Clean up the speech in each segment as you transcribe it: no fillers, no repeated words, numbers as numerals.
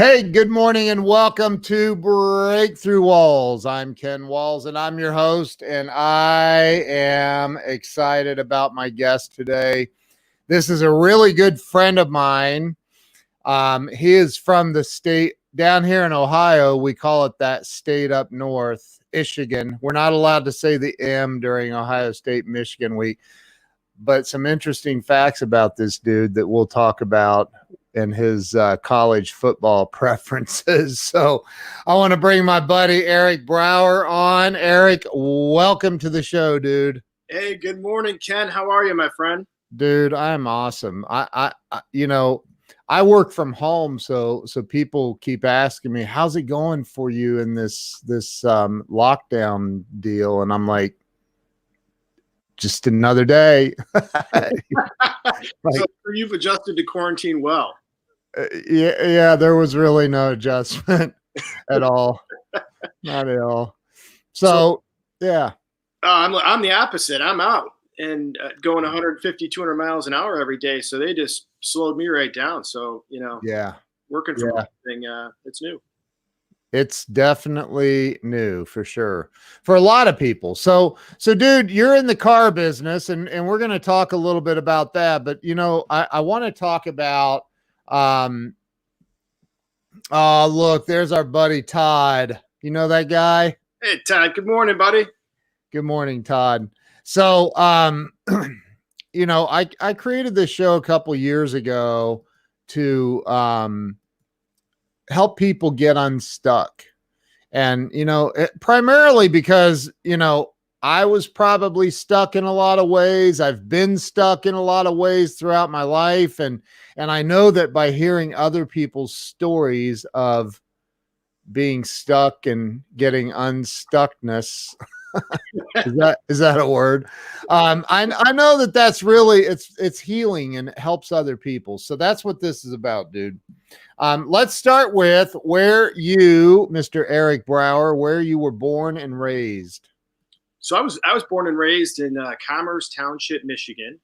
Hey, good morning and welcome to Breakthrough Walls. I'm Ken Walls and I'm your host, and I am excited about my guest today. This is a really good friend of mine. He is from the state down here in Ohio. We call it that state up north, Michigan. We're not allowed to say the M during Ohio State Michigan week, but some interesting facts about this dude that we'll talk about and his college football preferences. So I want to bring my buddy Eric Brower on. Eric, welcome to the show, dude. Hey, good morning, Ken. How are you, my friend? Dude, I'm awesome. I work from home, so people keep asking me, how's it going for you in this lockdown deal? And I'm like, just another day. So you've adjusted to quarantine well. Yeah, there was really no adjustment at all. Not at all. So yeah. I'm the opposite. I'm out and going 150, 200 miles an hour every day. So they just slowed me right down. So, yeah, working from everything, it's new. It's definitely new for sure for a lot of people. So dude, you're in the car business and we're going to talk a little bit about that. But, I want to talk about, look, there's our buddy Todd. You know that guy? Hey, Todd. Good morning, buddy. Good morning, Todd. So, I created this show a couple years ago to help people get unstuck. And, primarily because, I was probably stuck in a lot of ways. I've been stuck in a lot of ways throughout my life. And I know that by hearing other people's stories of being stuck and getting unstuckness, is that a word? I know that that's really, it's healing and it helps other people. So that's what this is about, dude. Let's start with where you, Mr. Eric Brower, where you were born and raised. So I was born and raised in Commerce Township, Michigan.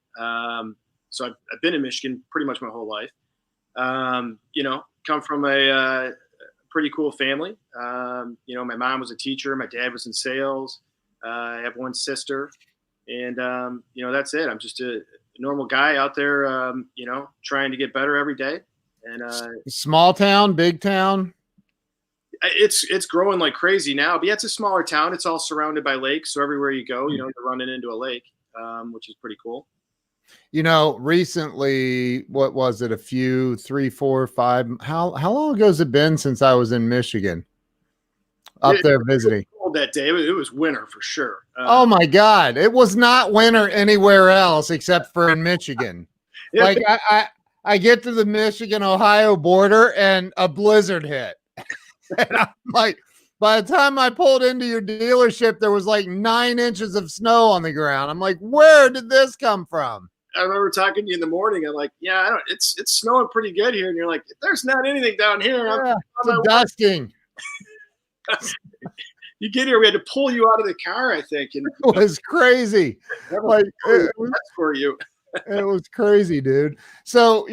So I've been in Michigan pretty much my whole life. Come from a pretty cool family. My mom was a teacher. My dad was in sales. I have one sister, and that's it. I'm just a normal guy out there, trying to get better every day. And small town, big town. It's growing like crazy now, but yeah, it's a smaller town. It's all surrounded by lakes, so everywhere you go, you're running into a lake, which is pretty cool. Recently, what was it? 3, 4, 5. How long ago has it been since I was in Michigan? Up there visiting. It was cold that day. It was winter for sure. Oh my God. It was not winter anywhere else except for in Michigan. Yeah. Like I get to the Michigan-Ohio border and a blizzard hit. And I'm like, by the time I pulled into your dealership, there was like 9 inches of snow on the ground. I'm like, where did this come from? I remember talking to you in the morning. I'm like, yeah, it's snowing pretty good here. And you're like, there's not anything down here. Yeah, it's dusting. You get here, we had to pull you out of the car, I think. And it was crazy. That's for you. It was crazy, dude. So,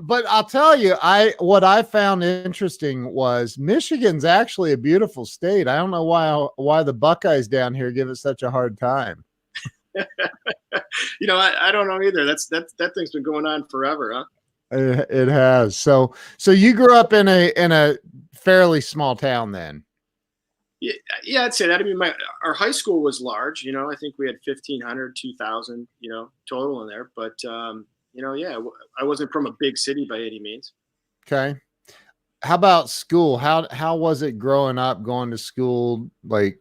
but I'll tell you, what I found interesting was Michigan's actually a beautiful state. I don't know why the Buckeyes down here give it such a hard time. I don't know either. That thing's been going on forever, huh? It has. So you grew up in a fairly small town then. Yeah, I'd say that. I mean, our high school was large. I think we had 1,500, 2,000, total in there. But I wasn't from a big city by any means. Okay. How about school? How was it growing up, going to school? Like,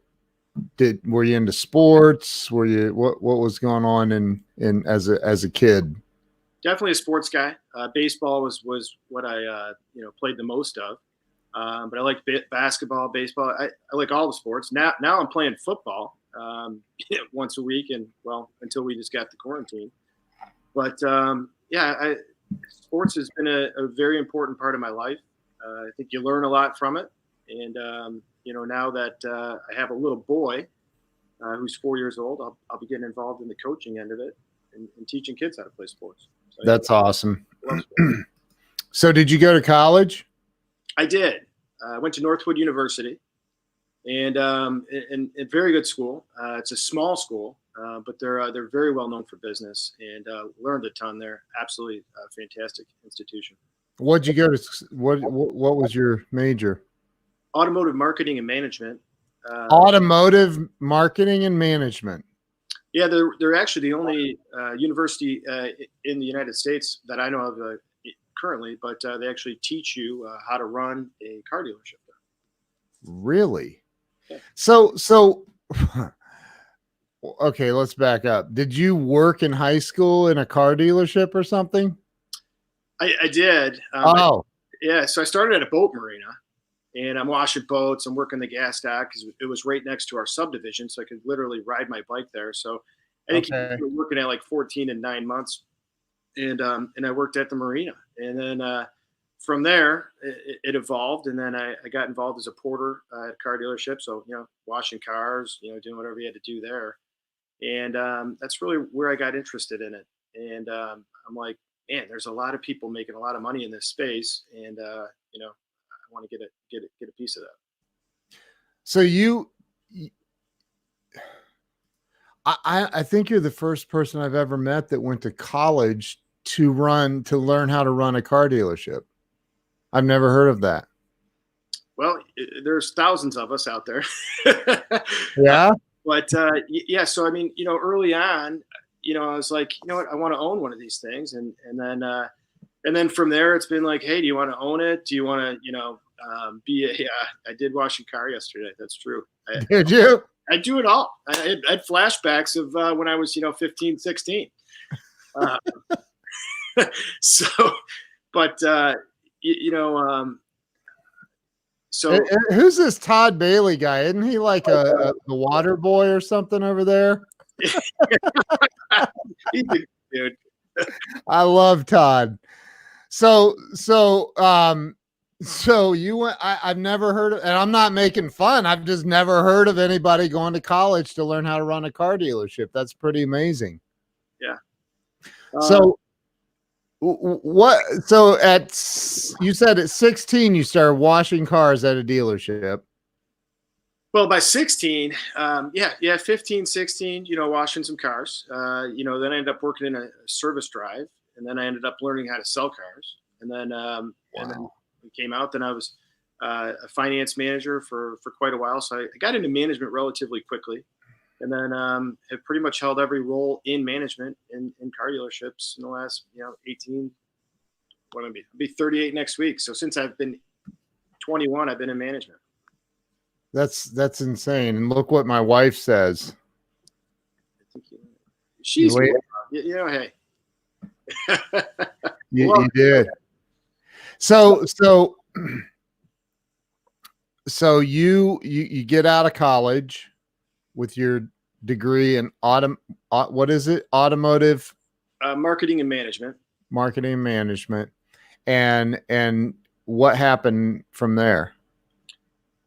were you into sports? Were you what was going on in as a kid? Definitely a sports guy. Baseball was what I played the most of. But I like basketball, baseball. I like all the sports. Now I'm playing football once a week, and until we just got the quarantine. But sports has been a very important part of my life. I think you learn a lot from it, and now that I have a little boy who's 4 years old, I'll be getting involved in the coaching end of it and teaching kids how to play sports. So, that's awesome. So, did you go to college? I did. I went to Northwood University, and very good school. It's a small school, but they're very well known for business, and learned a ton there. Absolutely fantastic institution. What'd you go to? What was your major? Automotive marketing and management. Automotive marketing and management. Yeah, they're actually the only university in the United States that I know of currently, but they actually teach you how to run a car dealership there. Really? Yeah. So okay, let's back up. Did you work in high school in a car dealership or something? I did. Yeah. So I started at a boat marina, and I'm washing boats. I'm working the gas dock because it was right next to our subdivision, so I could literally ride my bike there. So I think you were working at like 14 and 9 months, and I worked at the marina, and then from there it evolved, and then I got involved as a porter at a car dealership. So washing cars, doing whatever you had to do there, and that's really where I got interested in it. And I'm like, man, there's a lot of people making a lot of money in this space, and I want to get a piece of that. So I think you're the first person I've ever met that went to college to learn how to run a car dealership. I've never heard of that. Well, there's thousands of us out there. Yeah. But yeah, so I mean, early on, I was like, you know what, I want to own one of these things, and then from there, it's been like, hey, do you want to own it? Do you want to, be a? I did wash your car yesterday. That's true. Did you? I do it all. I had flashbacks of when I was, 15, 16. So, but so who's this Todd Bailey guy? Isn't he like the water boy or something over there? He's a good dude. I love Todd. So you went, I've never heard of, and I'm not making fun. I've just never heard of anybody going to college to learn how to run a car dealership. That's pretty amazing. Yeah. So you said at 16, you started washing cars at a dealership. Well, by 16, 15, 16, washing some cars. Then I ended up working in a service drive, and then I ended up learning how to sell cars. And then, and then we came out, then I was a finance manager for quite a while. So I got into management relatively quickly, and then have pretty much held every role in management in car dealerships in the last, 18, what am I be? I'll be 38 next week. So since I've been 21, I've been in management. That's insane. And look what my wife says. She's, hey. You did. So you get out of college with your degree in what is it? Automotive marketing and management. Marketing and management. And what happened from there?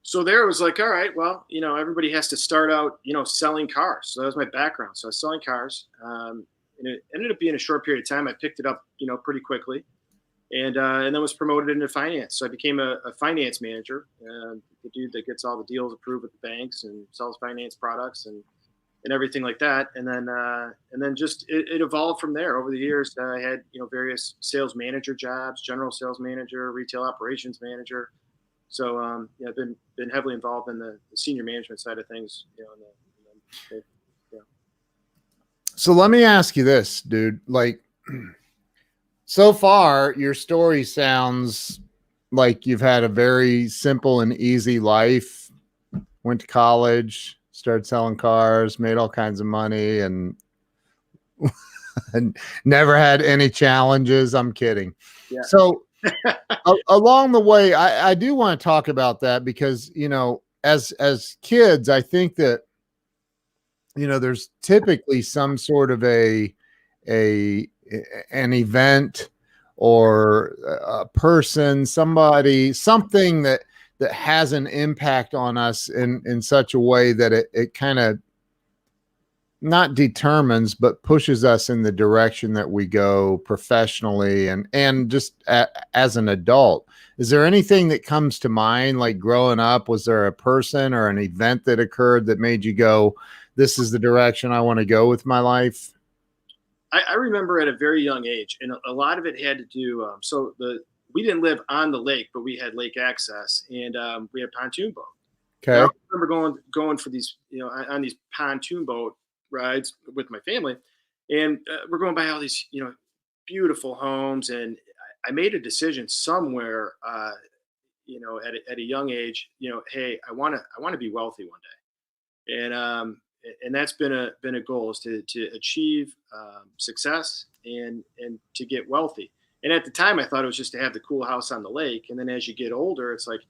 So there it was like, all right, well, everybody has to start out, selling cars. So that was my background. So I was selling cars. And it ended up being a short period of time. I picked it up, pretty quickly, and then was promoted into finance. So I became a finance manager, the dude that gets all the deals approved with the banks and sells finance products and everything like that. And then just it evolved from there over the years. I had, various sales manager jobs, general sales manager, retail operations manager. So I've been heavily involved in the senior management side of things. So let me ask you this, dude. Like, so far, your story sounds like you've had a very simple and easy life. Went to college, started selling cars, made all kinds of money, and never had any challenges. I'm kidding. Yeah. So along the way, I do want to talk about that because, as kids, I think that, there's typically some sort of an event or a person, something that has an impact on us in such a way that it kind of not determines, but pushes us in the direction that we go professionally and just as an adult. Is there anything that comes to mind, like growing up? Was there a person or an event that occurred that made you go, this is the direction I want to go with my life? I remember at a very young age, and a lot of it had to do. We didn't live on the lake, but we had lake access, and we had pontoon boat. And I Okay. remember going for these, on these pontoon boat rides with my family, and we're going by all these, beautiful homes, and I made a decision somewhere, at a young age, hey, I want to be wealthy one day, and that's been a goal, is to achieve success and to get wealthy. And at the time, I thought it was just to have the cool house on the lake, and then as you get older, it's like,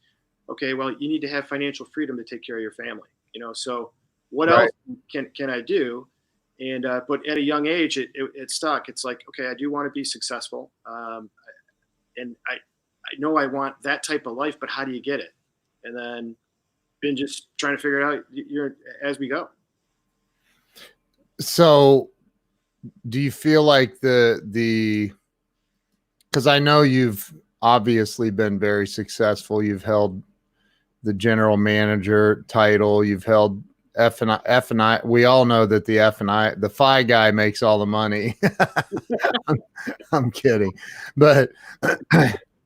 okay, well, you need to have financial freedom to take care of your family. So what Right. else can I do? And but at a young age, it stuck. It's like, okay, I do want to be successful, and I know I want that type of life, but how do you get it? And then been just trying to figure it out, as we go. So do you feel like because I know you've obviously been very successful. You've held the general manager title. You've held F and I. We all know that the F and I, the FI guy, makes all the money. I'm kidding, but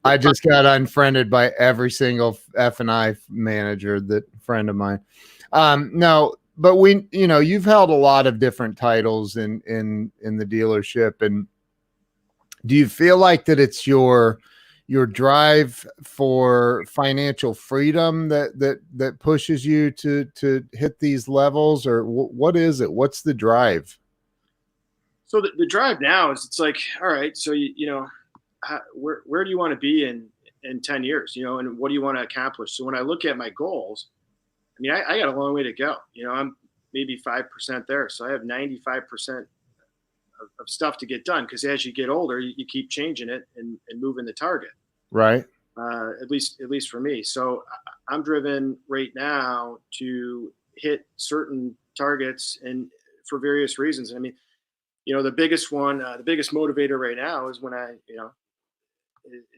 I just got unfriended by every single F and I manager, that friend of mine. No, but you've held a lot of different titles in the dealership, and do you feel like that it's your drive for financial freedom that pushes you to hit these levels, or what is it? What's the drive? So the drive now is, it's like, all right, so where do you want to be in 10 years, and what do you want to accomplish? So when I look at my goals, I mean, I got a long way to go. I'm maybe 5% there, so I have 95% of stuff to get done, because as you get older, you keep changing it and moving the target. Right. At least for me. So I'm driven right now to hit certain targets, and for various reasons. I mean, the biggest one, the biggest motivator right now is when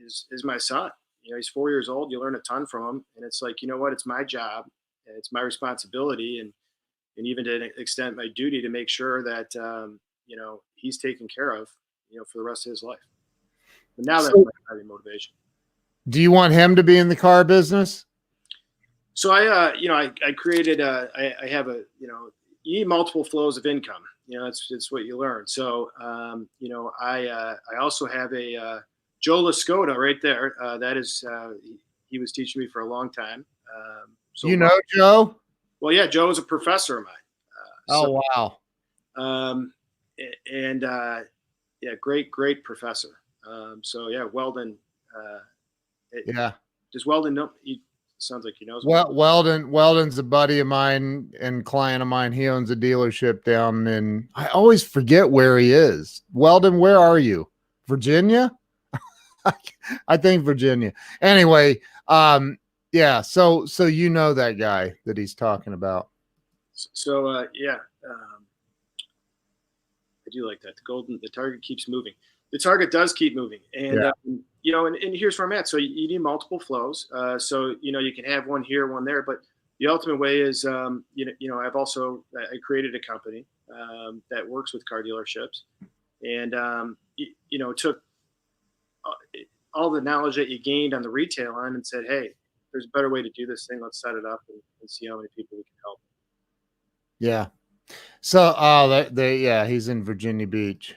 is my son. He's 4 years old. You learn a ton from him, and it's like, what? It's my job, and it's my responsibility, and even to an extent, my duty to make sure that he's taken care of, for the rest of his life. But now that's So my driving motivation. do you want him to be in the car business? So I created, I have you need multiple flows of income. It's what you learn. So, I also have a Joe Lascota right there. That is, he was teaching me for a long time. You know, Joe? Well, yeah, Joe is a professor of mine. Oh, wow. Um, and yeah, great professor. So yeah, Weldon. Yeah. Does Weldon know? He sounds like he knows. Well, Weldon's a buddy of mine and client of mine. He owns a dealership down in, I always forget where he is. Weldon, where are you? Virginia? I think Virginia. Anyway, yeah, so that guy that he's talking about. So yeah, I do like that. The target keeps moving. The target does keep moving, and Yeah. and here's where I'm at. So you need multiple flows. So you can have one here, one there, but the ultimate way is, I've also, I created a company that works with car dealerships, and took all the knowledge that you gained on the retail end and said, hey, there's a better way to do this thing. Let's set it up and see how many people we can help. Yeah. So, yeah, he's in Virginia Beach.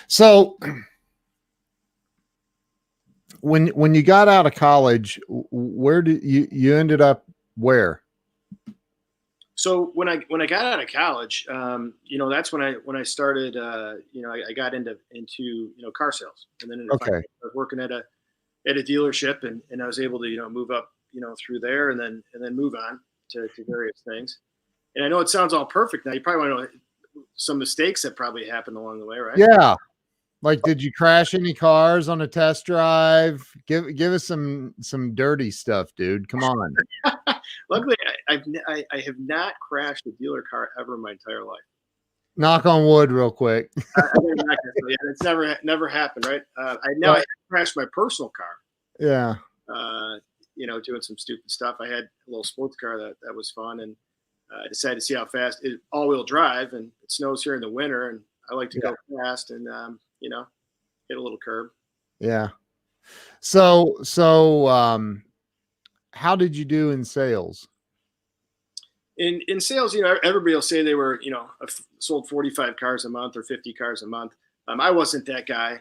So, when you got out of college, where did you ended up where? So when I got out of college, that's when I started, I got into car sales, and then Okay. I was working at a dealership, and I was able to move up, through there, and then move on to various things. And I know it sounds all perfect now. You probably want to know some mistakes that probably happened along the way, right? Yeah. Like, did you crash any cars on a test drive? Give us some dirty stuff, dude. Come on. Luckily, I have not crashed a dealer car ever in my entire life. Knock on wood real quick. It's never happened, right? I Right. crashed my personal car. Yeah. Doing some stupid stuff. I had a little sports car that was fun, and I decided to see how fast it all-wheel drive, and it snows here in the winter, and I like to go fast, and hit a little curb. Yeah. How did you do in sales? In sales, everybody will say they were, sold 45 cars a month or 50 cars a month. I wasn't that guy.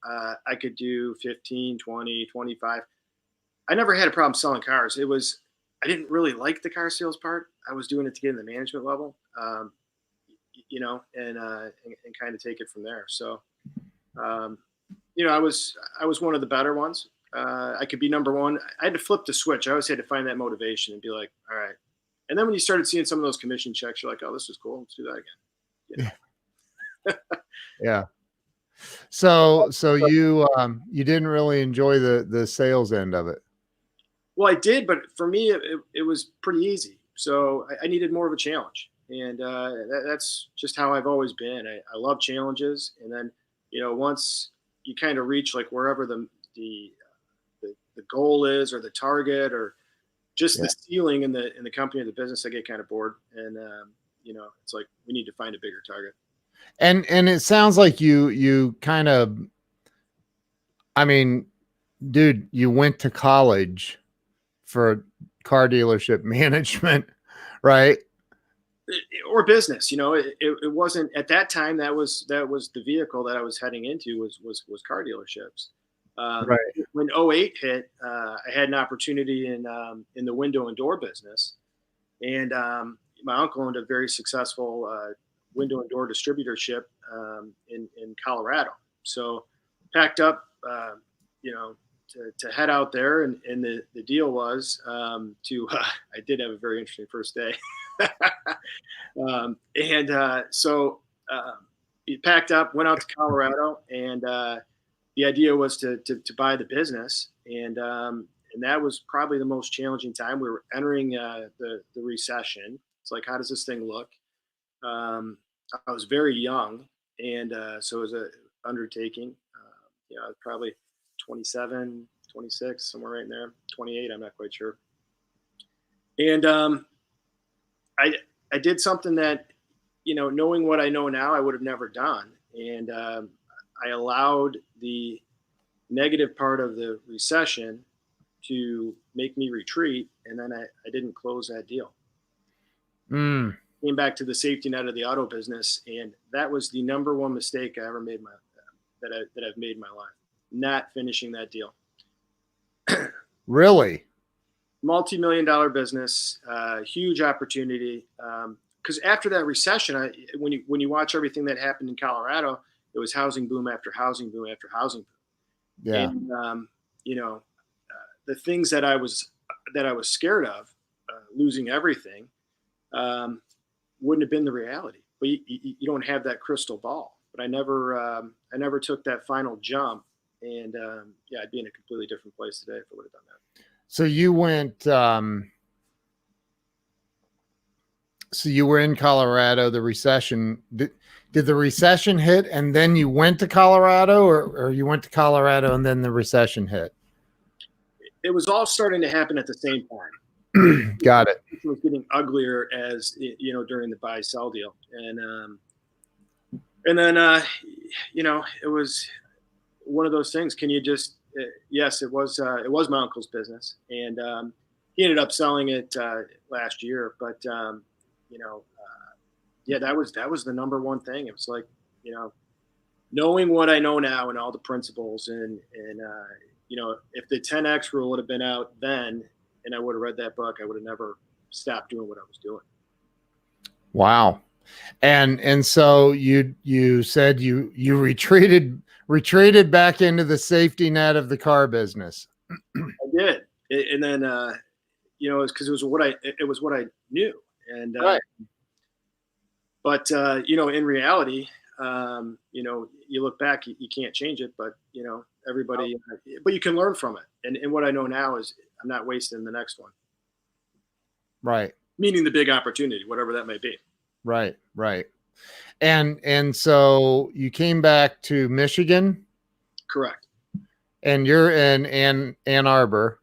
I could do 15, 20, 25. I never had a problem selling cars. I didn't really like the car sales part. I was doing it to get in the management level, and kind of take it from there. So, I was one of the better ones. I could be number one. I had to flip the switch. I always had to find that motivation and be like, all right. And then when you started seeing some of those commission checks, you're like, oh, this is cool. Let's do that again. Yeah. So you didn't really enjoy the sales end of it. Well, I did, but for me, it was pretty easy. So I needed more of a challenge, and that's just how I've always been. I love challenges, and then once you kind of reach like wherever the goal is, or the target, or just the ceiling in the company or the business, I get kind of bored, and it's like we need to find a bigger target. And it sounds like you kind of, I mean, dude, you went to college for car dealership management, right? Or business. It wasn't at that time. That was the vehicle that I was heading into was car dealerships. Right. When '08 hit, I had an opportunity in the window and door business, and my uncle owned a very successful window and door distributorship in Colorado. So packed up, to head out there, and the deal was I did have a very interesting first day. So he packed up, went out to Colorado, and the idea was to buy the business, and that was probably the most challenging time. We were entering the recession. It's like, how does this thing look? I was very young, and so it was a undertaking. I was probably 27, 26, somewhere right in there, 28. I'm not quite sure. And I did something that, knowing what I know now, I would have never done. And I allowed the negative part of the recession to make me retreat. And then I didn't close that deal. Came back to the safety net of the auto business. And that was the number one mistake I ever made that I've made in my life, not finishing that deal. Really? Multi-million-dollar business, huge opportunity. Because after that recession, when you watch everything that happened in Colorado, it was housing boom after housing boom after housing boom. Yeah. And the things that I was scared of, losing everything, wouldn't have been the reality. But you don't have that crystal ball. But I never took that final jump, and I'd be in a completely different place today if I would have done that. So you went, so you were in Colorado, the recession, did the recession hit and then you went to Colorado, or you went to Colorado and then the recession hit? It was all starting to happen at the same time. Got it. It was getting uglier as, during the BuySell Deal. And then, it was one of those things. Can you just, yes, it was my uncle's business, and he ended up selling it last year. But that was the number one thing. It was like, knowing what I know now and all the principles, and if the 10X rule would have been out then, and I would have read that book, I would have never stopped doing what I was doing. Wow. And so you said you retreated back into the safety net of the car business. I did. And then, it was because it was what I knew. And, right. But, in reality, you look back, you can't change it, but, everybody, but you can learn from it. And what I know now is I'm not wasting the next one. Right. meaning the big opportunity, whatever that may be. Right. Right. And so you came back to Michigan, Correct. and you're in Ann Arbor.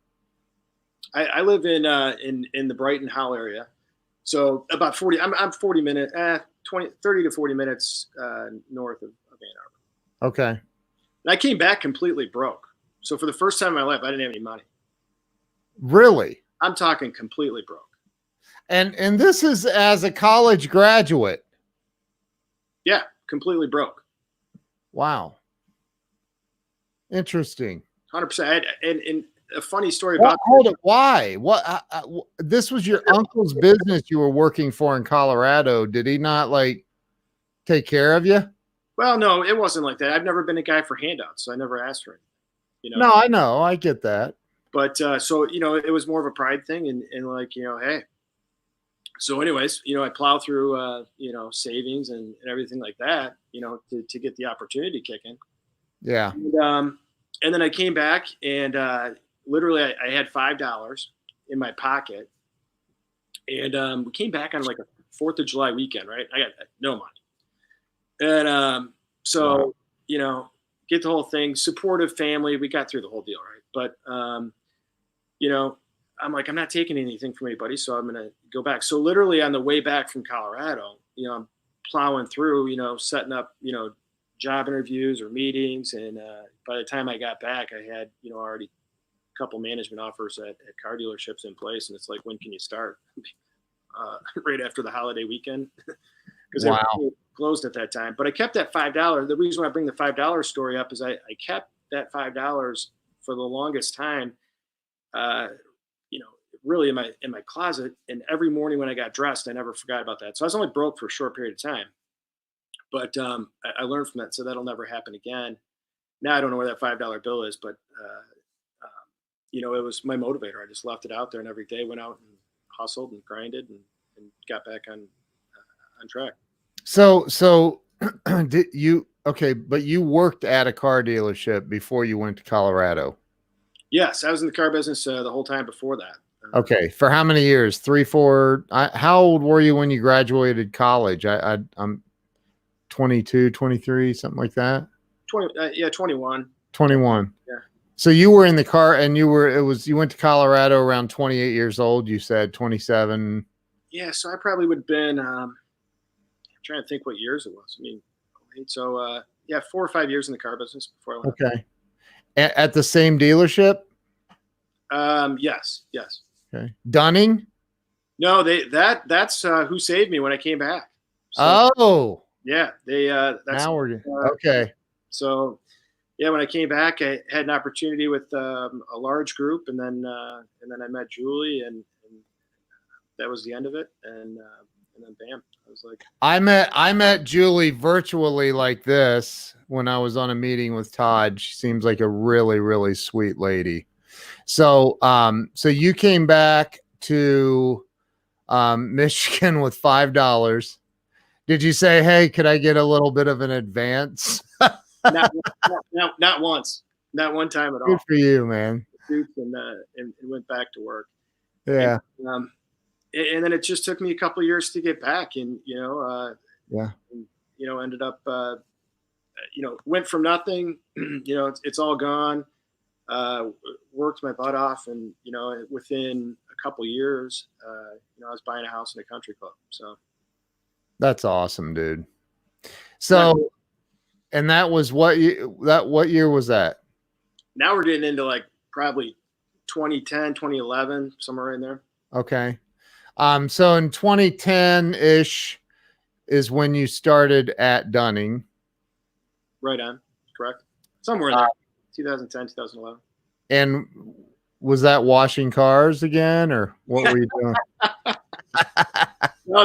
I live in the Brighton Howell area, so about 40. I'm 40 minutes, 30 to 40 minutes north of Ann Arbor. Okay. And I came back completely broke. So for the first time in my life, I didn't have any money. Really? I'm talking completely broke. And this is as a college graduate. Yeah, completely broke. Wow. Interesting. 100%. And a funny story about hold it. Why? What? This was your uncle's business you were working for in Colorado. Did he not like take care of you? Well, no, it wasn't like that. I've never been a guy for handouts, so I never asked for anything. You know? No, I know. I get that. But so, it was more of a pride thing, and like, hey. So anyways, I plow through, savings and everything like that, to get the opportunity kicking. Yeah. And then I came back and literally I had $5 in my pocket. And we came back on like a 4th of July weekend, right? I got no money. And so, wow. Get the whole thing, supportive family. We got through the whole deal, right? But, I'm like, I'm not taking anything from anybody, so I'm going to go back. So literally on the way back from Colorado, I'm plowing through, setting up, job interviews or meetings. And by the time I got back, I had, already a couple management offers at car dealerships in place. And it's like, when can you start? Right after the holiday weekend. Because wow. they were closed at that time. But I kept that $5. The reason why I bring the $5 story up is I kept that $5 for the longest time, really in my closet. And every morning when I got dressed, I never forgot about that. So I was only broke for a short period of time. But I learned from that, so that'll never happen again. Now I don't know where that $5 bill is, but it was my motivator. I just left it out there, and every day went out and hustled and grinded and got back on track. So did you? Okay, but you worked at a car dealership before you went to Colorado. Yes, I was in the car business the whole time before that. Okay, for how many years? 3, 4. How old were you when you graduated college? I'm 22, 23, something like that. 21. 21. Yeah. So you were in the car, and you went to Colorado around 28 years old. You said 27. Yeah, so I probably would have been. I'm trying to think what years it was. I mean, so 4 or 5 years in the car business before I went. Okay. At the same dealership? Yes. Okay. Dunning? No, that's who saved me when I came back. So, yeah, that's now we're okay. So, yeah, when I came back, I had an opportunity with a large group, and then I met Julie, and that was the end of it. And then bam, I was like, I met Julie virtually like this when I was on a meeting with Todd. She seems like a really, really sweet lady. So, so you came back to Michigan with $5. Did you say, "Hey, could I get a little bit of an advance?" not once, not one time at all. Good for you, man. And went back to work. Yeah. And then it just took me a couple of years to get back, and ended up, went from nothing, it's all gone. Worked my butt off, and within a couple of years, I was buying a house in a country club. So that's awesome, dude. So, and that was what year was that? Now we're getting into like probably 2010, 2011, somewhere in there. Okay. So in 2010-ish is when you started at Dunning. Right on. Correct. Somewhere in there. 2010, 2011. And was that washing cars again, or what were you doing? No,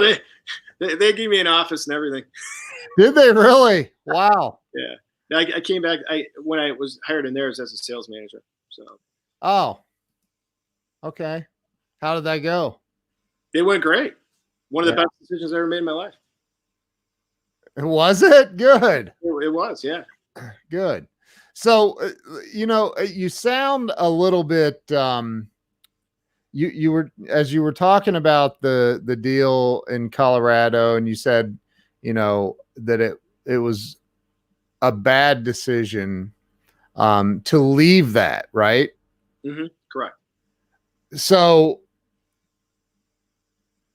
they gave me an office and everything. Did they really? Wow. Yeah. I came back when I was hired in theirs as a sales manager. So. Oh. Okay. How did that go? It went great. One of the best decisions I ever made in my life. Was it? Good. It was, yeah. Good. So, you sound a little bit, you were, as you were talking about the deal in Colorado, and you said, that it was a bad decision to leave that, right? Correct. So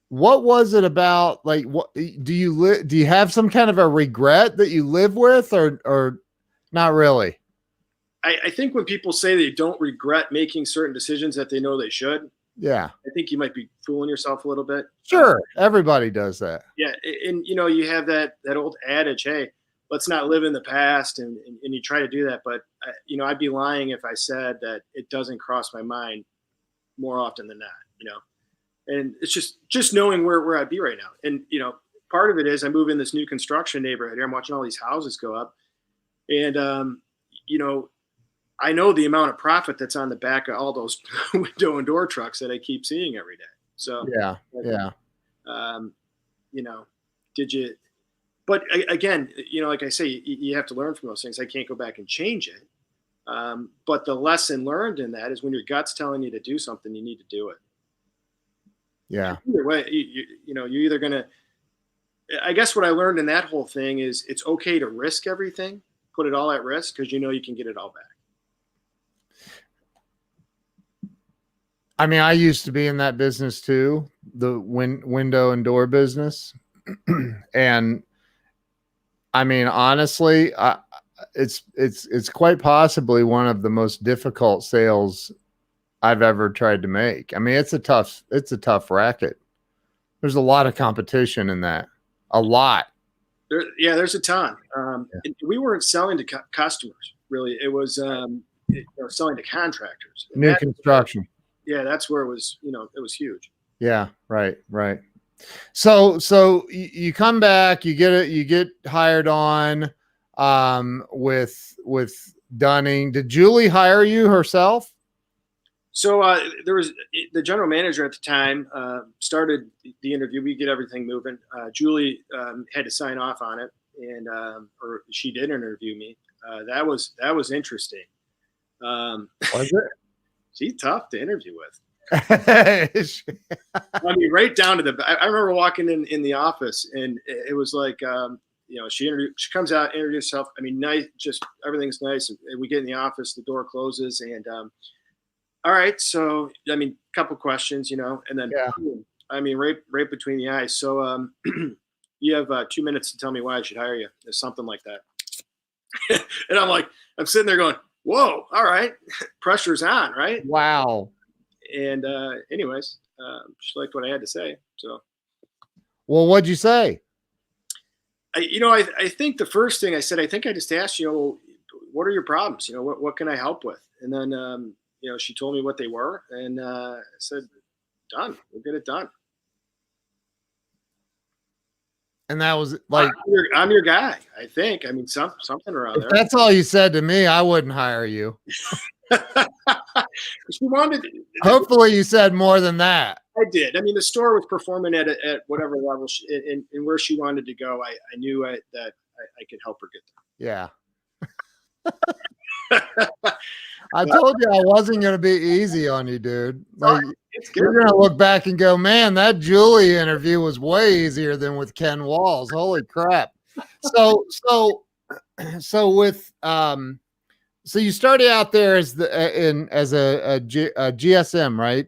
what was it about? Like, what do you have some kind of a regret that you live with, or not really? I think when people say they don't regret making certain decisions that they know they should, Yeah, I think you might be fooling yourself a little bit. sure. Everybody does that. Yeah, and you have that old adage, hey, let's not live in the past, and you try to do that, but I'd be lying if I said that it doesn't cross my mind more often than not. And it's just knowing where I'd be right now, and part of it is I move in this new construction neighborhood here. I'm watching all these houses go up, and I know the amount of profit that's on the back of all those window and door trucks that I keep seeing every day. So yeah. um, did you? But again, like I say, you have to learn from those things. I can't go back and change it. But the lesson learned in that is when your gut's telling you to do something, you need to do it. Yeah. Either way, you're either gonna. I guess what I learned in that whole thing is it's okay to risk everything, put it all at risk, because you can get it all back. I mean, I used to be in that business too, the window and door business. And I mean, honestly, it's quite possibly one of the most difficult sales I've ever tried to make. I mean, it's a tough racket. There's a lot of competition in that. A lot. There's a ton. We weren't selling to customers, really. It was selling to contractors. New construction. That's where it was. It was huge. Yeah, right. So you come back, you get hired on with Dunning. Did Julie hire you herself? So there was the general manager at the time started the interview. We get everything moving. Julie had to sign off on it, and or she did interview me. That was interesting. Was it? She's tough to interview with. I mean, right down to I remember walking in the office, and it was like, she comes out, introduces herself. I mean, nice, just everything's nice. And we get in the office, the door closes, and all right. So, I mean, a couple questions, and then, I mean, right between the eyes. So, you have 2 minutes to tell me why I should hire you. There's something like that. And I'm sitting there going, whoa, all right. Pressure's on, right? Wow. And anyways, she liked what I had to say. So, well, what'd you say? I think the first thing I said, I think I just asked, what are your problems? What can I help with? And then, she told me what they were, and I said, done. We'll get it done. And that was like, I'm your guy. I think. I mean, something around there. That's all you said to me. I wouldn't hire you. She wanted. Hopefully, you said more than that. I did. I mean, the store was performing at whatever level, and where she wanted to go. I knew that I could help her get there. Yeah. I told you I wasn't going to be easy on you, dude. Like, you're going to look back and go, man, that Julie interview was way easier than with Ken Walls. Holy crap. So with, so you started out there as a GSM, right?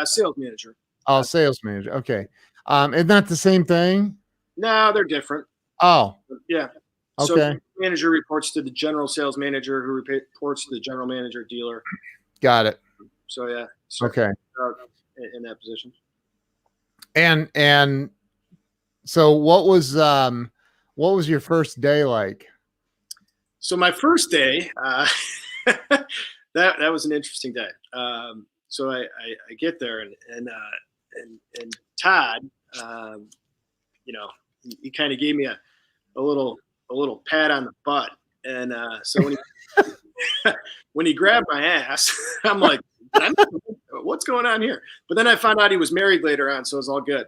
Sales manager. Oh, sales manager. Okay. Isn't that the same thing? No, they're different. Oh, yeah. Okay. So the manager reports to the general sales manager, who reports to the general manager dealer. Got it. So yeah. Okay. In that position. And so what was your first day like? So my first day, that was an interesting day. So I get there, and Todd, he kind of gave me a little pat on the butt, and so when he grabbed my ass, I'm like, what's going on here? But then I found out he was married later on, so it was all good.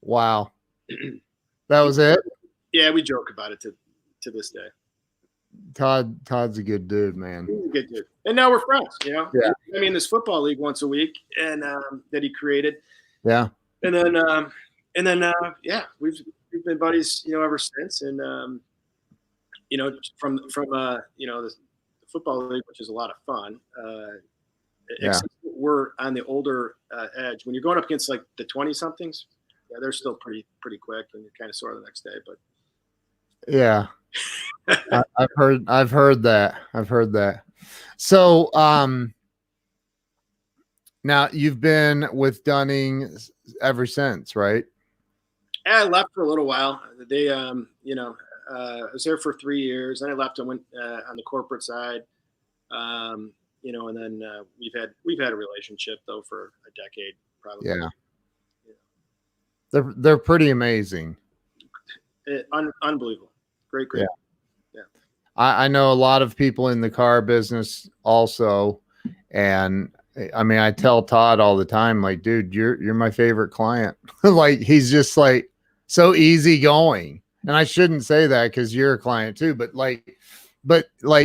Wow. That was it? Yeah, we joke about it to this day. Todd's a good dude, man. He's a good dude. And now we're friends, Yeah. I mean, this football league once a week, and that he created, Yeah. and then yeah, we've been buddies, ever since, and the football league, which is a lot of fun. Yeah. Except we're on the older edge. When you're going up against like the 20 somethings, yeah, they're still pretty quick, and you're kind of sore the next day. But Yeah. I've heard that. So, now you've been with Dunning ever since, right? I left for a little while. They, I was there for 3 years. Then I left and went on the corporate side. And then we've had a relationship though for a decade, probably. Yeah. They're pretty amazing. Unbelievable. Great. Yeah. I know a lot of people in the car business also, and I mean, I tell Todd all the time, like, dude, you're my favorite client. Like, he's just like so easygoing. And I shouldn't say that because you're a client too, but like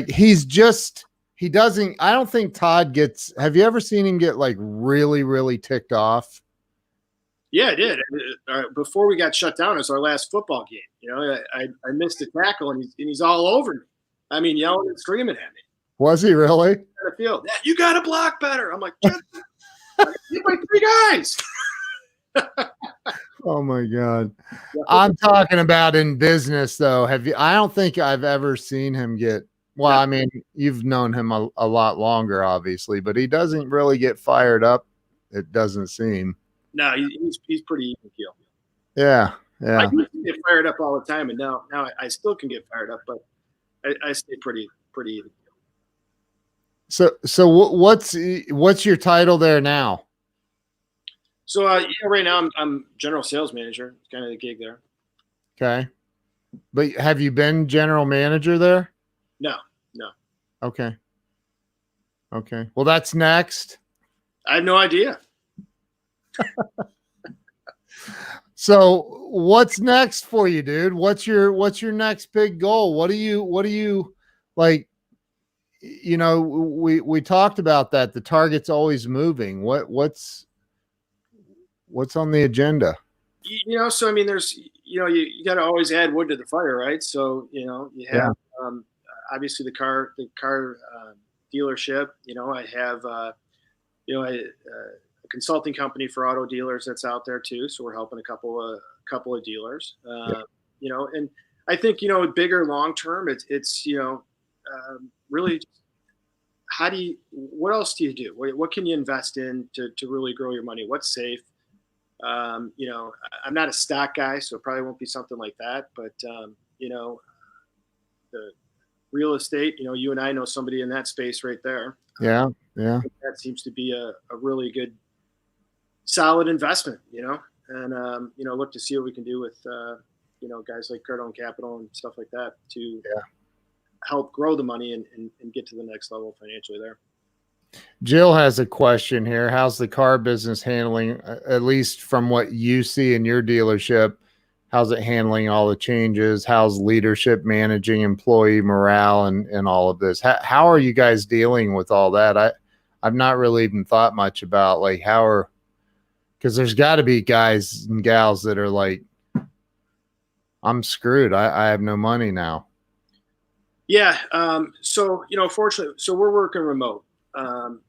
he doesn't. I don't think Todd gets. Have you ever seen him get like really, really ticked off? Yeah, I did. Before we got shut down, it was our last football game. I missed a tackle, and he's all over me. I mean, yelling and screaming at me. Was he really? On the field, you got to block better. I'm like, get my 3 guys. Oh my God. I'm talking about in business though. I don't think I've ever seen him get, well, I mean, you've known him a lot longer, obviously, but he doesn't really get fired up. It doesn't seem. No, he's pretty even keel. Yeah. Yeah. I used to get fired up all the time, and now I still can get fired up, but I stay pretty even. So what's your title there now? So right now I'm general sales manager. It's kind of the gig there. Okay, but have you been general manager there? No. Okay. Well, that's next. I have no idea. So what's next for you, dude? What's your next big goal? What do you like? We talked about that. The target's always moving. What's on the agenda? So I mean, there's you got to always add wood to the fire, right? So you have obviously the car dealership. I have a consulting company for auto dealers that's out there too. So we're helping a couple of dealers. And I think bigger long term, it's really, what else do you do? What can you invest in to really grow your money? What's safe? I'm not a stock guy, so it probably won't be something like that. But the real estate, you and I know somebody in that space right there. Yeah. That seems to be a really good, solid investment. And look to see what we can do with guys like Cardone Capital and stuff like that to help grow the money and get to the next level financially there. Jill has a question here. How's the car business handling, at least from what you see in your dealership? How's it handling all the changes? How's leadership managing employee morale and all of this? How are you guys dealing with all that? I've not really even thought much about like because there's got to be guys and gals that are like, I'm screwed. I have no money now. Yeah. So, fortunately, we're working remote. And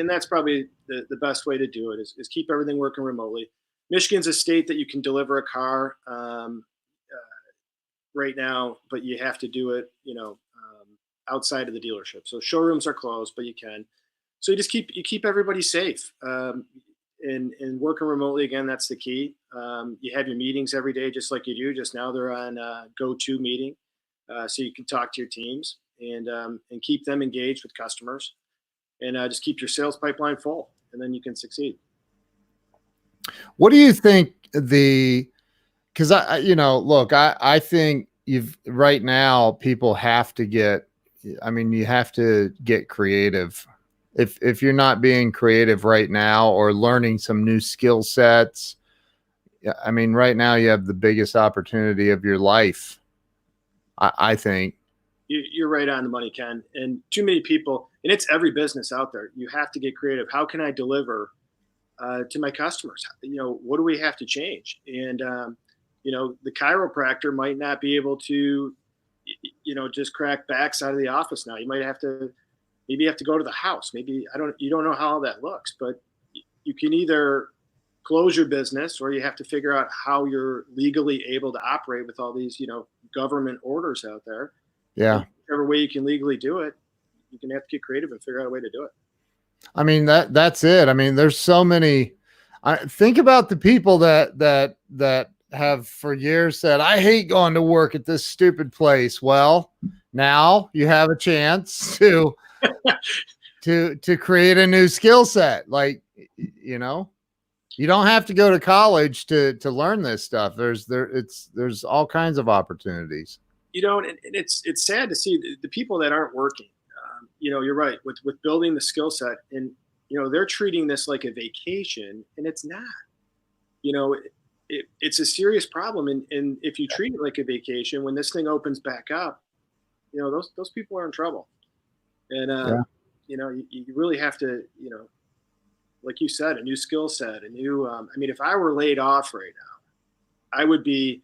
that's probably the best way to do it is keep everything working remotely. Michigan's a state that you can deliver a car right now, but you have to do it, outside of the dealership. So showrooms are closed, but you can. So you just keep everybody safe. And working remotely, again, that's the key. You have your meetings every day, just like you do. Just now they're on go-to meeting, so you can talk to your teams and keep them engaged with customers, and just keep your sales pipeline full, and then you can succeed. What do you think because I think right now people have to you have to get creative. If you're not being creative right now or learning some new skill sets, I mean, right now you have the biggest opportunity of your life. I think. You're right on the money, Ken. And too many people, and it's every business out there. You have to get creative. How can I deliver to my customers? What do we have to change? And the chiropractor might not be able to, just crack backs out of the office now. You might have to, maybe you have to go to the house. Maybe you don't know how all that looks, but you can either close your business or you have to figure out how you're legally able to operate with all these, government orders out there. Yeah. And whichever way you can legally do it, you're going to have to get creative and figure out a way to do it. I mean, that's it. I mean, there's so many. Think about the people that have for years said, I hate going to work at this stupid place. Well, now you have a chance to create a new skill set. Like, you don't have to go to college to learn this stuff. There's all kinds of opportunities. And it's sad to see the people that aren't working. You're right with building the skill set, and they're treating this like a vacation, and it's not. It's a serious problem, and if you treat it like a vacation, when this thing opens back up, those people are in trouble. And you really have to, like you said, a new skill set, a new. If I were laid off right now, I would be,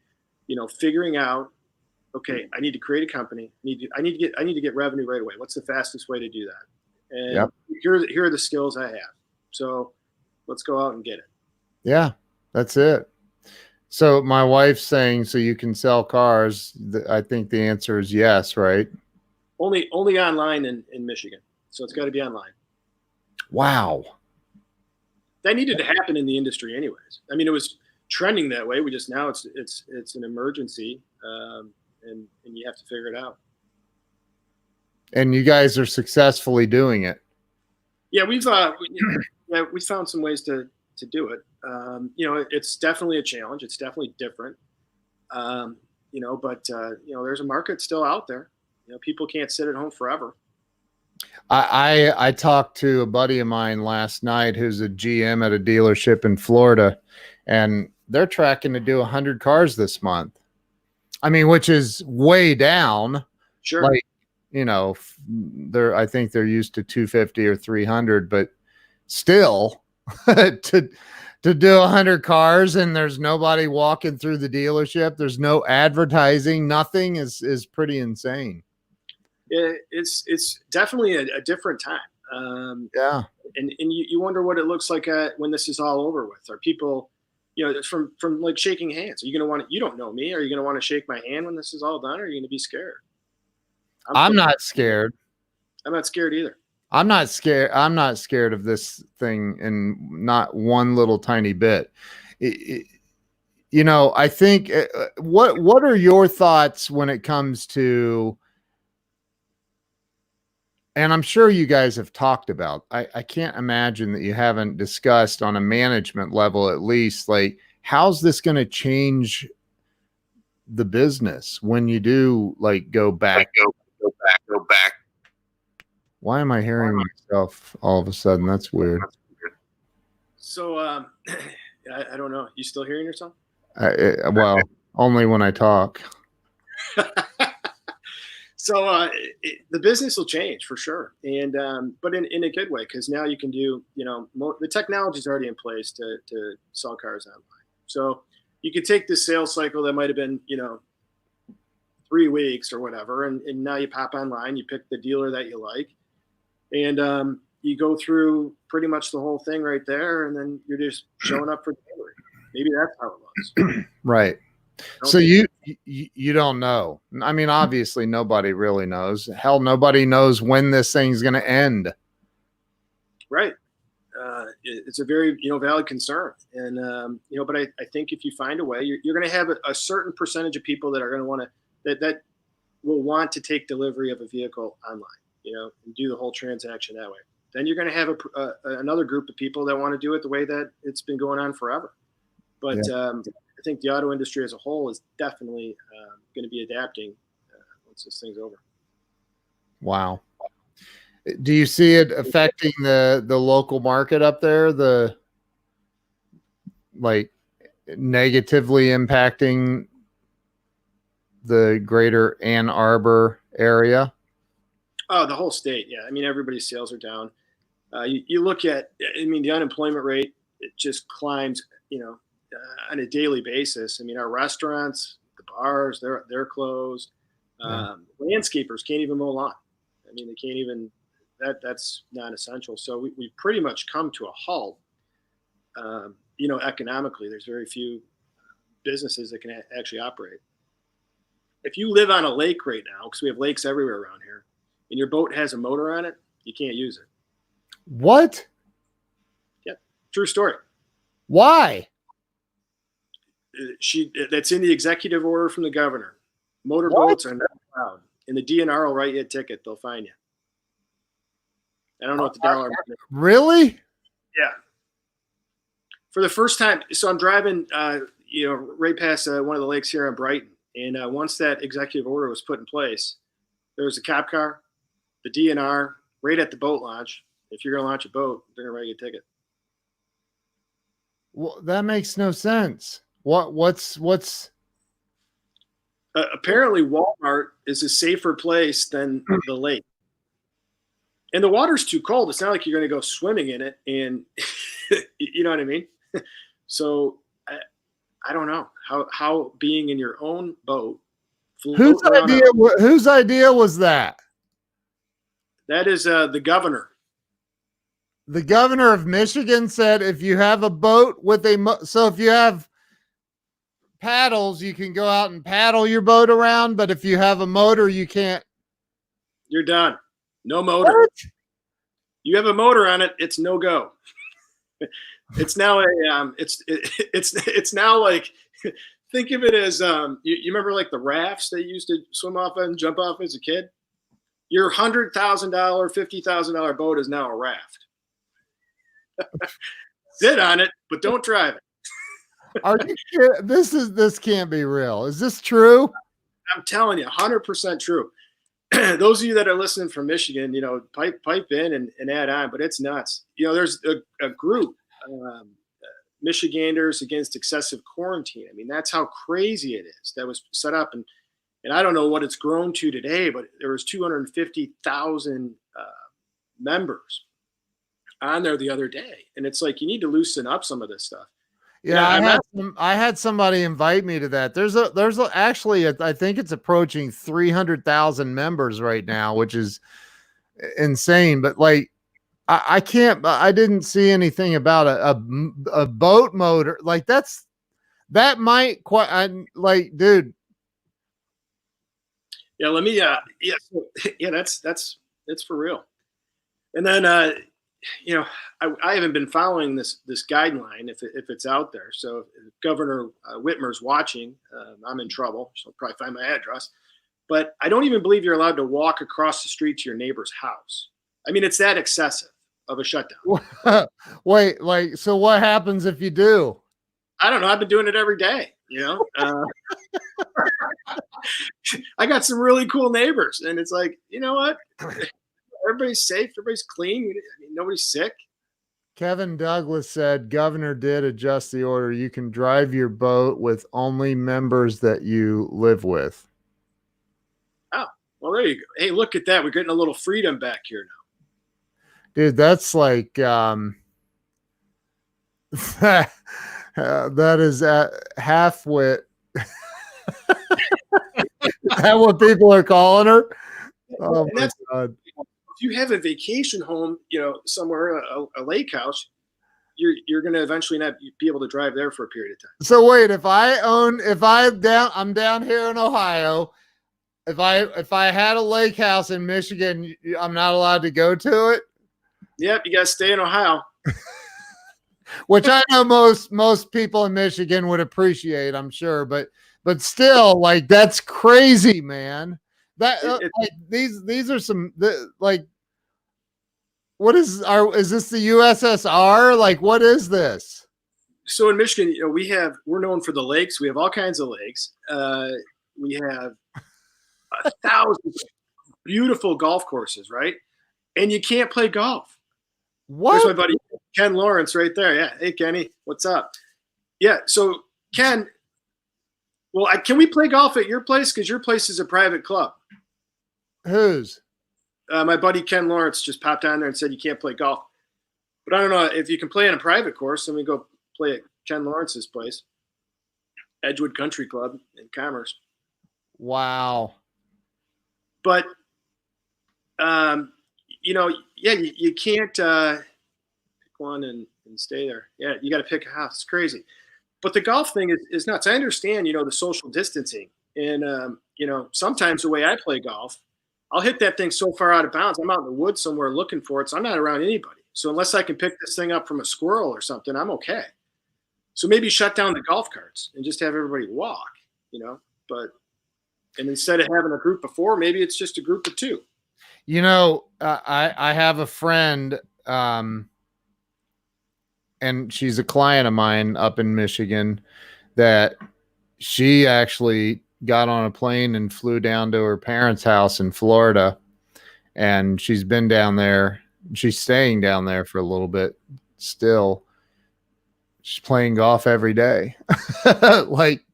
figuring out, okay, I need to create a company. I need to get revenue right away. What's the fastest way to do that? And here are the skills I have. So let's go out and get it. Yeah, that's it. So my wife's saying, so you can sell cars. I think the answer is yes, right? Only online in Michigan. So it's got to be online. Wow. That needed to happen in the industry anyways. It was trending that way. Now it's an emergency. And you have to figure it out. And you guys are successfully doing it. Yeah, we found some ways to do it. It's definitely a challenge. It's definitely different. But there's a market still out there. People can't sit at home forever. I talked to a buddy of mine last night who's a GM at a dealership in Florida, and they're tracking to do 100 cars this month. Which is way down. Sure. Like, I think they're used to 250 or 300, but still to do 100 cars and there's nobody walking through the dealership. There's no advertising, nothing is pretty insane. It's definitely a different time. Yeah. And you wonder what it looks like when this is all over with. Are people, from like shaking hands, are you going to you don't know me. Are you going to want to shake my hand when this is all done? Or are you going to be scared? I'm not scared. I'm not scared either. I'm not scared. I'm not scared of this thing in not one little tiny bit. I think what are your thoughts when it comes to, and I'm sure you guys have talked about, I can't imagine that you haven't discussed on a management level, at least, like, how's this going to change the business when you do go back? Why am I hearing myself all of a sudden? That's weird. So, I don't know. You still hearing yourself? Well, only when I talk. So the business will change for sure, and but in a good way, because now you can do the technology is already in place to sell cars online. So you could take this sales cycle that might have been 3 weeks or whatever, and now you pop online, you pick the dealer that you like, and you go through pretty much the whole thing right there, and then you're just showing up for delivery. Maybe that's how it looks. Right. So you don't know. Obviously nobody really knows. Hell, nobody knows when this thing's going to end. Right. It's a very valid concern, and but I think if you find a way, you're going to have a certain percentage of people that are going to want to that will want to take delivery of a vehicle online, and do the whole transaction that way. Then you're going to have another group of people that want to do it the way that it's been going on forever. But I think the auto industry as a whole is definitely going to be adapting once this thing's over. Wow. Do you see it affecting the local market up there? Negatively impacting the greater Ann Arbor area? Oh, the whole state. Yeah. I mean, everybody's sales are down. You look at, I mean, the unemployment rate, it just climbs, on a daily basis. I mean, our restaurants, the bars, they're closed. Landscapers can't even mow lawn. I mean, they can't even, that's non-essential. So we pretty much come to a halt. Economically, there's very few businesses that can actually operate. If you live on a lake right now, because we have lakes everywhere around here, and your boat has a motor on it, you can't use it. What? Yeah, true story. Why? That's in the executive order from the governor. Motorboats are not allowed. And the DNR will write you a ticket. They'll fine you. I don't know what the dollar. Really? Yeah. For the first time, so I'm driving, right past one of the lakes here in Brighton, and once that executive order was put in place, there was a cop car, the DNR, right at the boat launch. If you're going to launch a boat, they're going to write you a ticket. Well, that makes no sense. What's apparently Walmart is a safer place than the lake. And the water's too cold. It's not like you're going to go swimming in it. And you know what I mean? So I don't know how being in your own boat. Whose idea was that? That is the governor. The governor of Michigan said if you have a boat with so if you have paddles, you can go out and paddle your boat around, but if you have a motor, you can't. You're done. No motor. What? You have a motor on it, it's no go. It's now it's now like, think of it as you remember like the rafts that you used to swim off and jump off as a kid? Your $100,000, $50,000 boat is now a raft. Sit on it, but don't drive it. Are you kidding? This can't be real. Is this true? I'm telling you, 100% true. Those of you that are listening from Michigan, pipe in and add on, but it's nuts. There's a group, Michiganders Against Excessive Quarantine. I mean, that's how crazy it is. That was set up, and I don't know what it's grown to today, but there was 250,000 members on there the other day, and it's like you need to loosen up some of this stuff. Yeah, I had somebody invite me to that. There's actually I think it's approaching 300,000 members right now, which is insane. But like, I didn't see anything about a boat motor. Like that might quite like, dude. Yeah, let me. That's for real. And then I haven't been following this guideline if it's out there. So if Governor Whitmer's watching, I'm in trouble. So I'll probably find my address. But I don't even believe you're allowed to walk across the street to your neighbor's house. I mean, it's that excessive of a shutdown. Wait, like, so what happens if you do? I don't know. I've been doing it every day. I got some really cool neighbors, and it's like, you know what? Everybody's safe. Everybody's clean. I mean, nobody's sick. Kevin Douglas said governor did adjust the order. You can drive your boat with only members that you live with. Oh, well, there you go. Hey, look at that. We're getting a little freedom back here now. Dude, that's like that is at half-wit. Is that what people are calling her? Oh my God. If you have a vacation home, somewhere, a lake house, you're going to eventually not be able to drive there for a period of time. So wait, I'm down here in Ohio. If I had a lake house in Michigan, I'm not allowed to go to it. Yep, you got to stay in Ohio. Which I know most people in Michigan would appreciate, I'm sure, but still, like, that's crazy, man. That like, these are some like, what is this the USSR? Like, what is this? So in Michigan, we're known for the lakes. We have all kinds of lakes. We have 1,000 beautiful golf courses, right? And you can't play golf. What? There's my buddy Ken Lawrence right there. Yeah. Hey, Kenny, what's up? Yeah. So Ken, well, can we play golf at your place? Because your place is a private club. Whose? My buddy Ken Lawrence just popped on there and said you can't play golf. But I don't know if you can play in a private course. Then we go play at Ken Lawrence's place, Edgewood Country Club in Commerce. Wow. But you can't pick one and stay there. Yeah, you got to pick a house. It's crazy. But the golf thing is nuts. I understand, the social distancing. And, sometimes the way I play golf, I'll hit that thing so far out of bounds. I'm out in the woods somewhere looking for it, so I'm not around anybody. So unless I can pick this thing up from a squirrel or something, I'm okay. So maybe shut down the golf carts and just have everybody walk, and instead of having a group of 4, maybe it's just a group of 2. I have a friend, and she's a client of mine up in Michigan, that she actually got on a plane and flew down to her parents' house in Florida. And she's been down there. She's staying down there for a little bit still. She's playing golf every day. Like,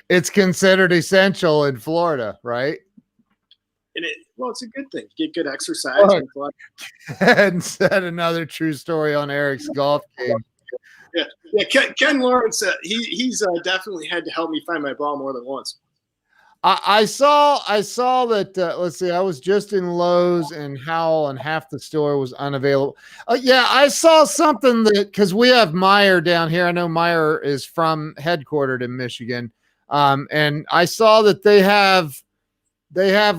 it's considered essential in Florida, right? And it's a good thing. Get good exercise. And said another true story on Eric's golf game. Yeah. Ken Lawrence, he's definitely had to help me find my ball more than once. I saw that. Let's see. I was just in Lowe's and Howell, and half the store was unavailable. Yeah, I saw something because we have Meijer down here. I know Meijer is headquartered in Michigan, and I saw that they have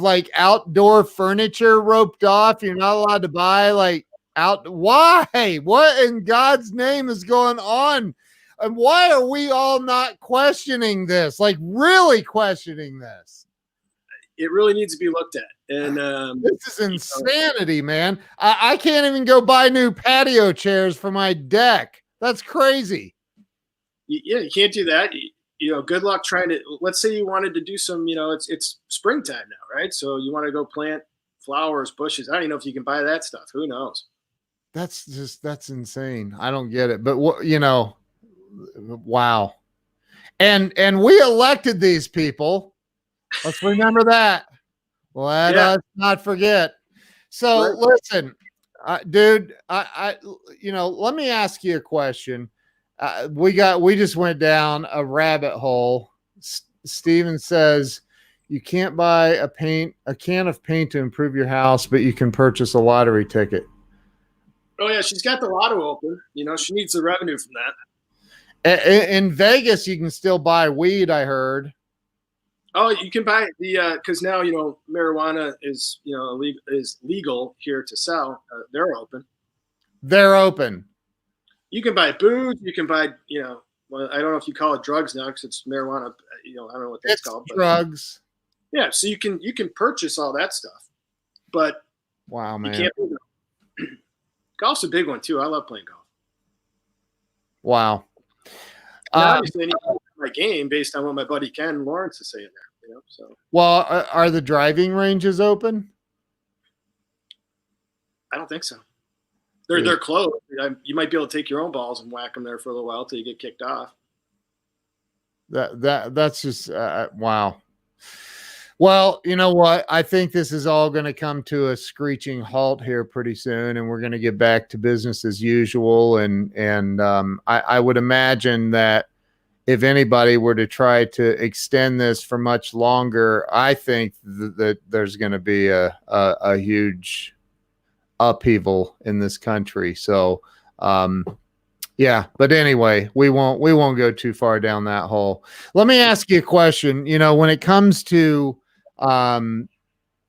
like outdoor furniture roped off. You're not allowed to buy like why? What in God's name is going on? And why are we all not questioning this? Like, really questioning this? It really needs to be looked at. And this is insanity, man. I can't even go buy new patio chairs for my deck. That's crazy. Yeah, you can't do that. Good luck trying to. Let's say you wanted to do some. It's springtime now, right? So you want to go plant flowers, bushes. I don't even know if you can buy that stuff. Who knows? That's insane. I don't get it. But wow. And we elected these people. Let's remember that. Let us not forget. So right. Listen, dude, I let me ask you a question. We just went down a rabbit hole. Steven says you can't buy a can of paint to improve your house, but you can purchase a lottery ticket. Oh yeah, she's got the lotto open. She needs the revenue from that. In Vegas, you can still buy weed, I heard. Oh, you can buy because now marijuana is is legal here to sell. They're open. They're open. You can buy booze. You can buy well, I don't know if you call it drugs now because it's marijuana. I don't know what that's called. But, drugs. Yeah, so you can purchase all that stuff, but wow, man, you can't. Golf's a big one too. I love playing golf. Wow. Obviously, I need to play my game based on what my buddy Ken Lawrence is saying there. So. Well, are the driving ranges open? I don't think so. They're closed. You might be able to take your own balls and whack them there for a little while till you get kicked off. That's just wow. Well, you know what? I think this is all going to come to a screeching halt here pretty soon, and we're going to get back to business as usual. And I would imagine that if anybody were to try to extend this for much longer, I think that there's going to be a huge upheaval in this country. So, yeah. But anyway, we won't go too far down that hole. Let me ask you a question. When it comes to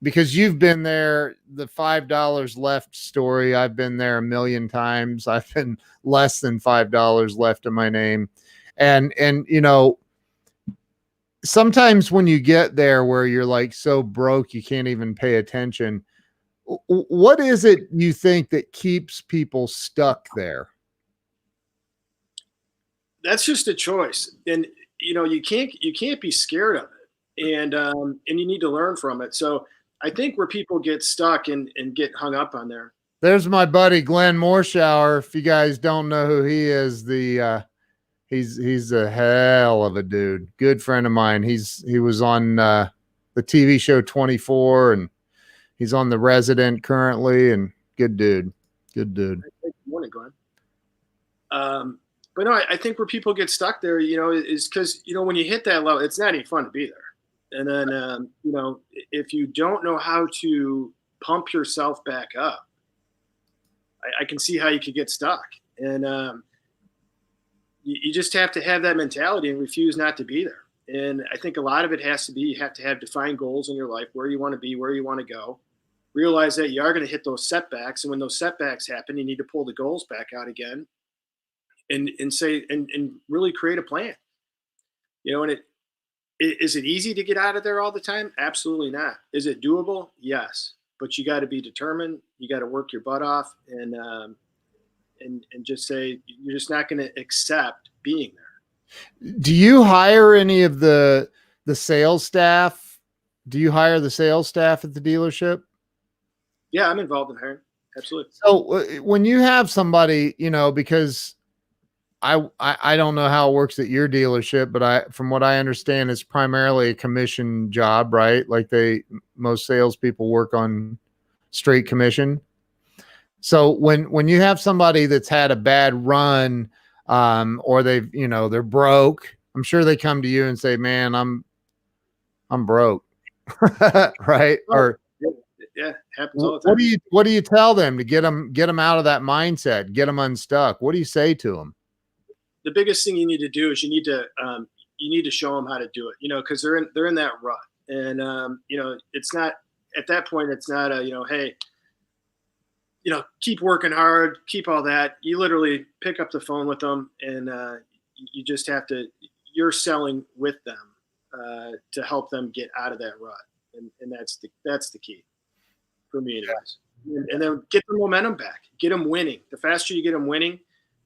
because you've been there, the $5 left story, I've been there a million times. I've been less than $5 left in my name. And sometimes when you get there where you're like so broke, you can't even pay attention. What is it you think that keeps people stuck there? That's just a choice. And, you can't be scared of it. And you need to learn from it. So I think where people get stuck and get hung up on there. There's my buddy Glenn Morshower. If you guys don't know who he is, he's a hell of a dude. Good friend of mine. He was on the TV show 24, and He's on the Resident currently, and good dude. Good dude. Good morning, Glenn. But no, I think where people get stuck there, is because, when you hit that level, it's not even fun to be there. And then, if you don't know how to pump yourself back up, I can see how you could get stuck. And you just have to have that mentality and refuse not to be there. And I think a lot of it has to be, you have to have defined goals in your life, where you want to be, where you want to go. Realize that you are going to hit those setbacks. And when those setbacks happen, you need to pull the goals back out again and really create a plan. And is it easy to get out of there all the time? Absolutely not. Is it doable? Yes. But you got to be determined. You got to work your butt off and just say, you're just not going to accept being there. Do you hire any of the sales staff? Do you hire the sales staff at the dealership? Yeah, I'm involved in hiring. Absolutely. So when you have somebody, because I don't know how it works at your dealership, but from what I understand, it's primarily a commission job, right? Like most salespeople work on straight commission. So when you have somebody that's had a bad run, or they're broke, I'm sure they come to you and say, man, I'm broke. Right. Or yeah, happens all the time. What do you tell them to get them out of that mindset, get them unstuck? What do you say to them? The biggest thing you need to do is you need to show them how to do it, because they're in that rut. And, it's not, at that point, it's not hey, keep working hard, keep all that. You literally pick up the phone with them, and you just have to, you're selling with them to help them get out of that rut. And that's the key for me anyways. And then get the momentum back, get them winning. The faster you get them winning,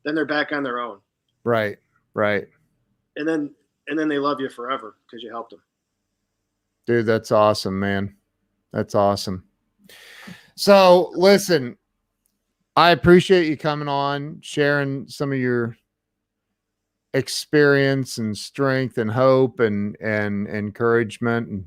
then they're back on their own. Right. And then they love you forever because you helped them. Dude, that's awesome, man. That's awesome. So listen, I appreciate you coming on, sharing some of your experience and strength and hope and encouragement. And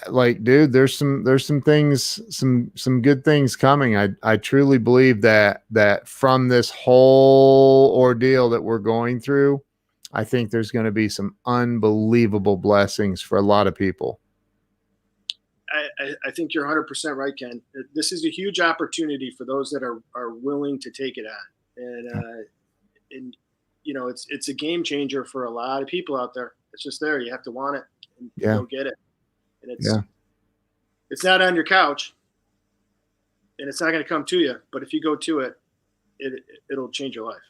like, dude, there's some things, some good things coming. I truly believe that from this whole ordeal that we're going through, I think there's going to be some unbelievable blessings for a lot of people. I think you're 100% right, Ken. This is a huge opportunity for those that are willing to take it on. And it's a game changer for a lot of people out there. It's just there. You have to want it and go get it. And it's not on your couch, and it's not going to come to you. But if you go to it, it'll change your life.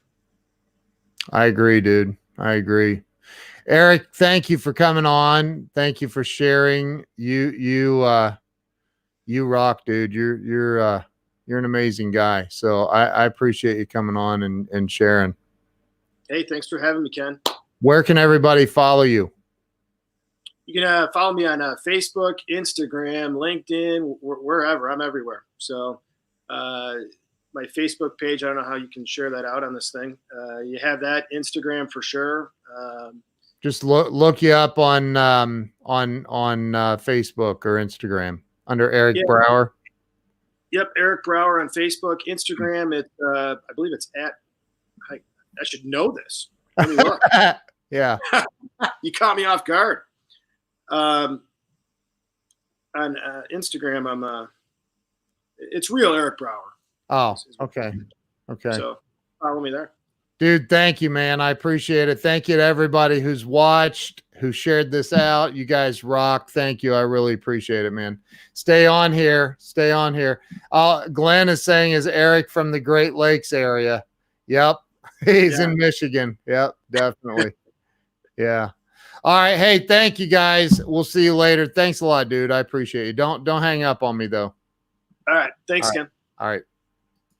I agree, dude. I agree. Eric, thank you for coming on. Thank you for sharing. You rock, dude. You're an amazing guy. So I appreciate you coming on and sharing. Hey, thanks for having me, Ken. Where can everybody follow you? You can follow me on Facebook, Instagram, LinkedIn, wherever. I'm everywhere. So my Facebook page, I don't know how you can share that out on this thing. You have that. Instagram for sure. Just look you up on Facebook or Instagram under Eric Brower. Yep, Eric Brower on Facebook. Instagram, I believe it's at. I should know this. Let me look. Yeah. You caught me off guard. On Instagram, I'm it's real Eric Brower. Oh, okay. So follow me there. Dude, thank you, man. I appreciate it. Thank you to everybody who's watched, who shared this out. You guys rock. Thank you. I really appreciate it, man. Stay on here. Stay on here. Glenn is saying is Eric from the Great Lakes area. Yep. He's in Michigan. Yep, definitely. Yeah. All right. Hey, thank you guys. We'll see you later. Thanks a lot, dude. I appreciate you. Don't hang up on me though. All right. Thanks, Ken. All right.